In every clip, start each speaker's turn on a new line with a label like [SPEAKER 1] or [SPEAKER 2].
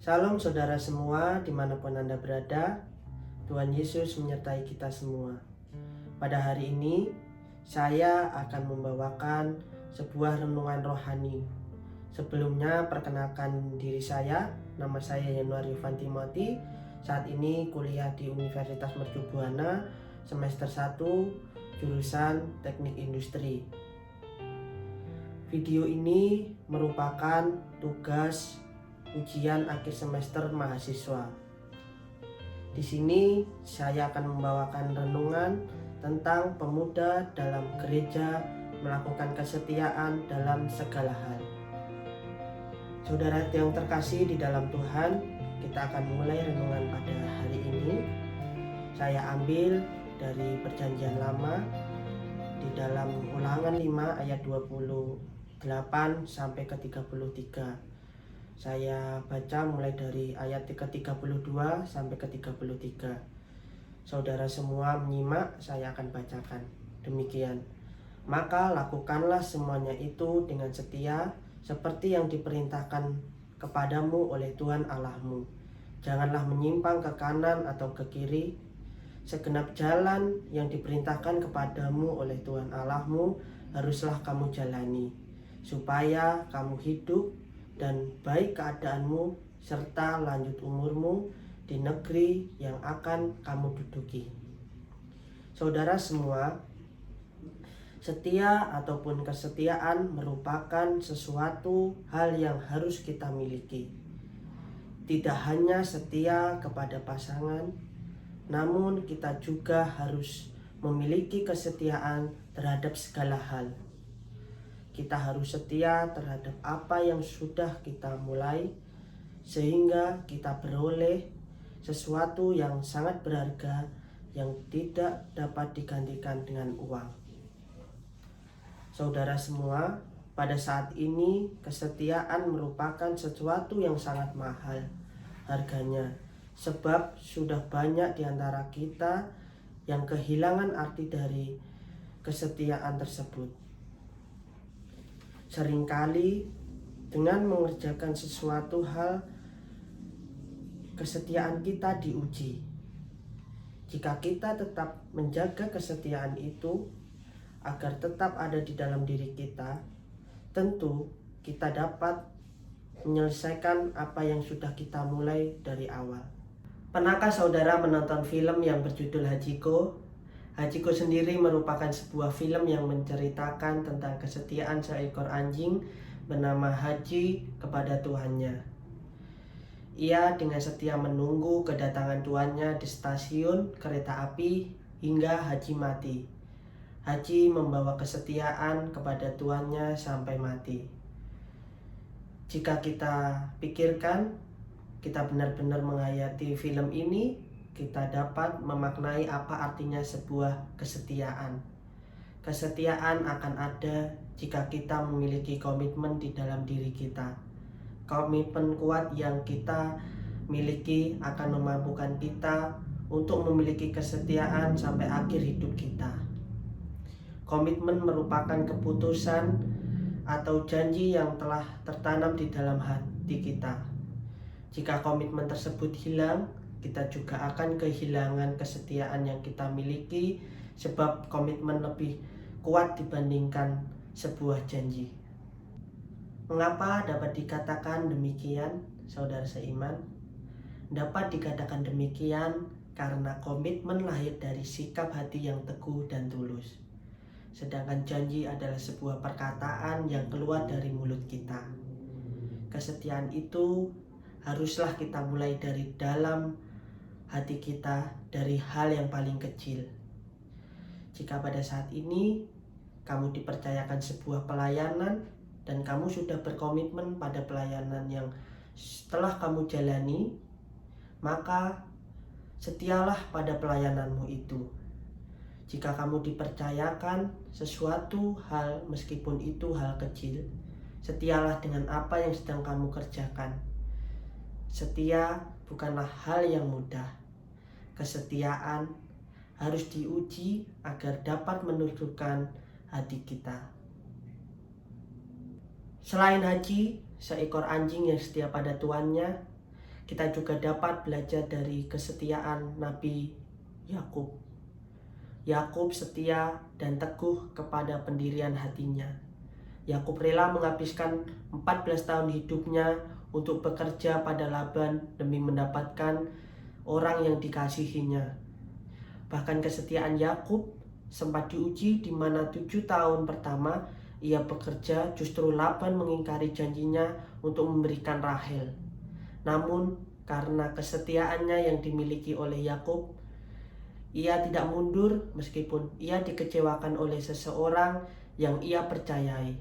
[SPEAKER 1] Salam saudara semua dimanapun Anda berada. Tuhan Yesus menyertai kita semua. Pada hari ini saya akan membawakan sebuah renungan rohani. Sebelumnya perkenalkan diri saya. Nama saya Yanuar Yofan Timothy. Saat ini kuliah di Universitas Mercu Buana semester 1 jurusan Teknik Industri. Video ini merupakan tugas ujian akhir semester mahasiswa. Di sini saya akan membawakan renungan tentang pemuda dalam gereja melakukan kesetiaan dalam segala hal. Saudara yang terkasih di dalam Tuhan, kita akan mulai renungan pada hari ini. Saya ambil dari Perjanjian Lama di dalam Ulangan 5 ayat 28 sampai ke 33. Saya baca mulai dari ayat ke-32 sampai ke-33. Saudara semua menyimak, saya akan bacakan. Demikian. Maka lakukanlah semuanya itu dengan setia, seperti yang diperintahkan kepadamu oleh Tuhan Allahmu. Janganlah menyimpang ke kanan atau ke kiri. Segenap jalan yang diperintahkan kepadamu oleh Tuhan Allahmu haruslah kamu jalani, supaya kamu hidup dan baik keadaanmu serta lanjut umurmu di negeri yang akan kamu duduki. Saudara semua, setia ataupun kesetiaan merupakan sesuatu hal yang harus kita miliki. Tidak hanya setia kepada pasangan, namun kita juga harus memiliki kesetiaan terhadap segala hal. Kita harus setia terhadap apa yang sudah kita mulai, sehingga kita beroleh sesuatu yang sangat berharga yang tidak dapat digantikan dengan uang. Saudara semua, pada saat ini kesetiaan merupakan sesuatu yang sangat mahal harganya, sebab sudah banyak di antara kita yang kehilangan arti dari kesetiaan tersebut. Seringkali dengan mengerjakan sesuatu hal, kesetiaan kita diuji. Jika kita tetap menjaga kesetiaan itu agar tetap ada di dalam diri kita, tentu kita dapat menyelesaikan apa yang sudah kita mulai dari awal. Pernahkah saudara menonton film yang berjudul Hachiko? Hachiko sendiri merupakan sebuah film yang menceritakan tentang kesetiaan seekor anjing bernama Hachi kepada tuannya. Ia dengan setia menunggu kedatangan tuannya di stasiun kereta api hingga Hachi mati. Hachi membawa kesetiaan kepada tuannya sampai mati. Jika kita pikirkan, kita benar-benar menghayati film ini, kita dapat memaknai apa artinya sebuah kesetiaan. Kesetiaan akan ada jika kita memiliki komitmen di dalam diri kita. Komitmen kuat yang kita miliki akan memampukan kita untuk memiliki kesetiaan sampai akhir hidup kita. Komitmen merupakan keputusan atau janji yang telah tertanam di dalam hati kita. Jika komitmen tersebut hilang, kita juga akan kehilangan kesetiaan yang kita miliki, sebab komitmen lebih kuat dibandingkan sebuah janji. Mengapa dapat dikatakan demikian, saudara seiman? Dapat dikatakan demikian karena komitmen lahir dari sikap hati yang teguh dan tulus. Sedangkan janji adalah sebuah perkataan yang keluar dari mulut kita. Kesetiaan itu haruslah kita mulai dari dalam hati kita, dari hal yang paling kecil. Jika pada saat ini kamu dipercayakan sebuah pelayanan dan kamu sudah berkomitmen pada pelayanan yang setelah kamu jalani, maka setialah pada pelayananmu itu. Jika kamu dipercayakan sesuatu hal, meskipun itu hal kecil, setialah dengan apa yang sedang kamu kerjakan. Setia bukanlah hal yang mudah. Kesetiaan harus diuji agar dapat menundukkan hati kita. Selain Hachi, seekor anjing yang setia pada tuannya, kita juga dapat belajar dari kesetiaan Nabi Yakub. Yakub setia dan teguh kepada pendirian hatinya. Yakub rela menghabiskan 14 tahun hidupnya untuk bekerja pada Laban demi mendapatkan orang yang dikasihinya. Bahkan kesetiaan Yakub sempat diuji di mana 7 tahun pertama ia bekerja, justru Laban mengingkari janjinya untuk memberikan Rahel. Namun karena kesetiaannya yang dimiliki oleh Yakub, ia tidak mundur meskipun ia dikecewakan oleh seseorang yang ia percayai.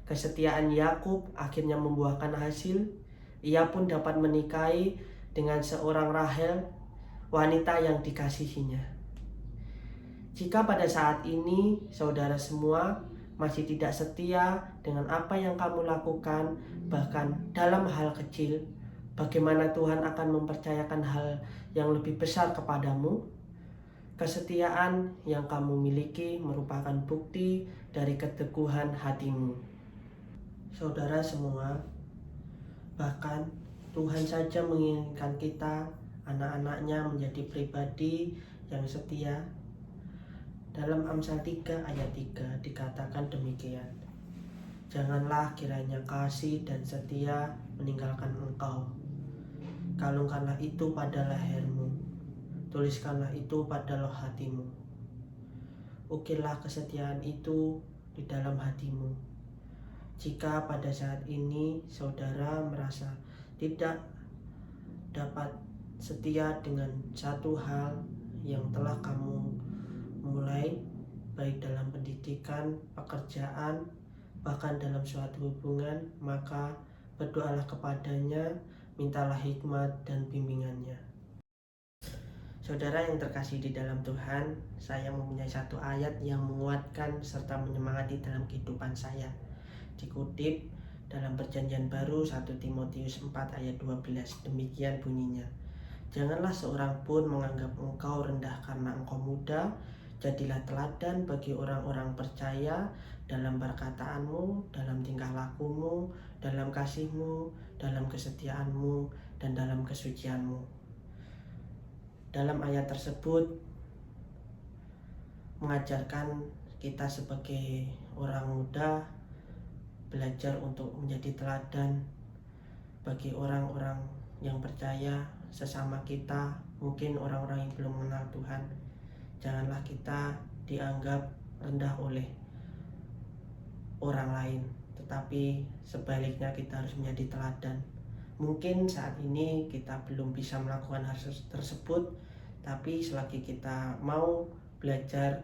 [SPEAKER 1] Kesetiaan Yakub akhirnya membuahkan hasil. Ia pun dapat menikahi dengan seorang Rahel, wanita yang dikasihinya. Jika pada saat ini saudara semua masih tidak setia dengan apa yang kamu lakukan, bahkan dalam hal kecil, bagaimana Tuhan akan mempercayakan hal yang lebih besar kepadamu? Kesetiaan yang kamu miliki merupakan bukti dari keteguhan hatimu. Saudara semua, bahkan Tuhan saja menginginkan kita, anak-anaknya, menjadi pribadi yang setia. Dalam Amsal 3 ayat 3 dikatakan demikian. Janganlah kiranya kasih dan setia meninggalkan engkau. Kalungkanlah itu pada lehermu, tuliskanlah itu pada loh hatimu. Ukirlah kesetiaan itu di dalam hatimu. Jika pada saat ini saudara merasa tidak dapat setia dengan satu hal yang telah kamu mulai, baik dalam pendidikan, pekerjaan, bahkan dalam suatu hubungan, maka berdoalah kepadanya, mintalah hikmat dan bimbingannya. Saudara yang terkasih di dalam Tuhan, saya mempunyai satu ayat yang menguatkan serta menyemangati dalam kehidupan saya. Dikutip dalam Perjanjian Baru 1 Timotius 4 ayat 12, demikian bunyinya. Janganlah seorang pun menganggap engkau rendah karena engkau muda, jadilah teladan bagi orang-orang percaya dalam perkataanmu, dalam tingkah lakumu, dalam kasihmu, dalam kesetiaanmu, dan dalam kesucianmu. Dalam ayat tersebut mengajarkan kita sebagai orang muda belajar untuk menjadi teladan bagi orang-orang yang percaya sesama kita, mungkin orang-orang yang belum mengenal Tuhan. Janganlah kita dianggap rendah oleh orang lain, tetapi sebaliknya kita harus menjadi teladan. Mungkin saat ini kita belum bisa melakukan hal tersebut, tapi selagi kita mau belajar,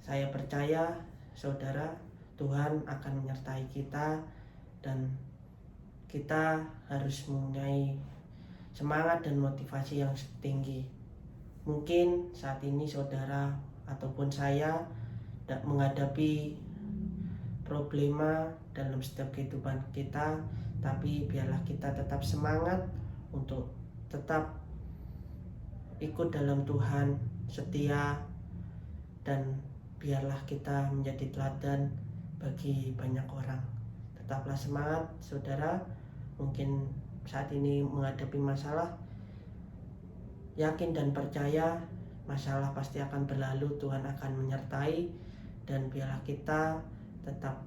[SPEAKER 1] saya percaya saudara, Tuhan akan menyertai kita dan kita harus mempunyai semangat dan motivasi yang tinggi. Mungkin saat ini saudara ataupun saya menghadapi problema dalam setiap kehidupan kita, tapi biarlah kita tetap semangat untuk tetap ikut dalam Tuhan, setia, dan biarlah kita menjadi teladan bagi banyak orang. Tetaplah semangat saudara. Mungkin saat ini menghadapi masalah, yakin dan percaya masalah pasti akan berlalu, Tuhan akan menyertai, dan biarlah kita tetap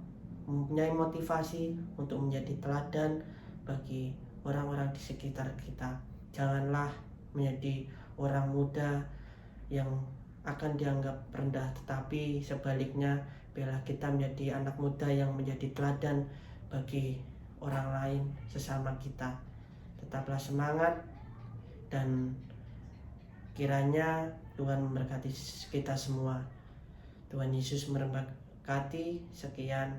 [SPEAKER 1] mempunyai motivasi untuk menjadi teladan bagi orang-orang di sekitar kita. Janganlah menjadi orang muda yang akan dianggap rendah, tetapi sebaliknya biarlah kita menjadi anak muda yang menjadi teladan bagi orang lain sesama kita. Tetaplah semangat dan kiranya Tuhan memberkati kita semua. Tuhan Yesus memberkati. Sekian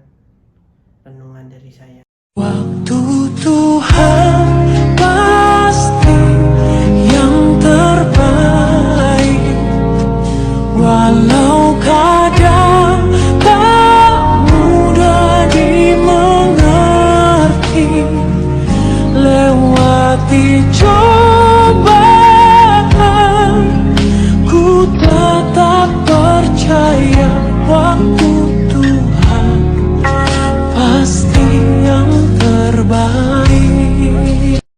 [SPEAKER 1] renungan dari saya.
[SPEAKER 2] Waktu Tuhan pasti yang terbaik, walau kadang tak mudah dimengerti. Lewati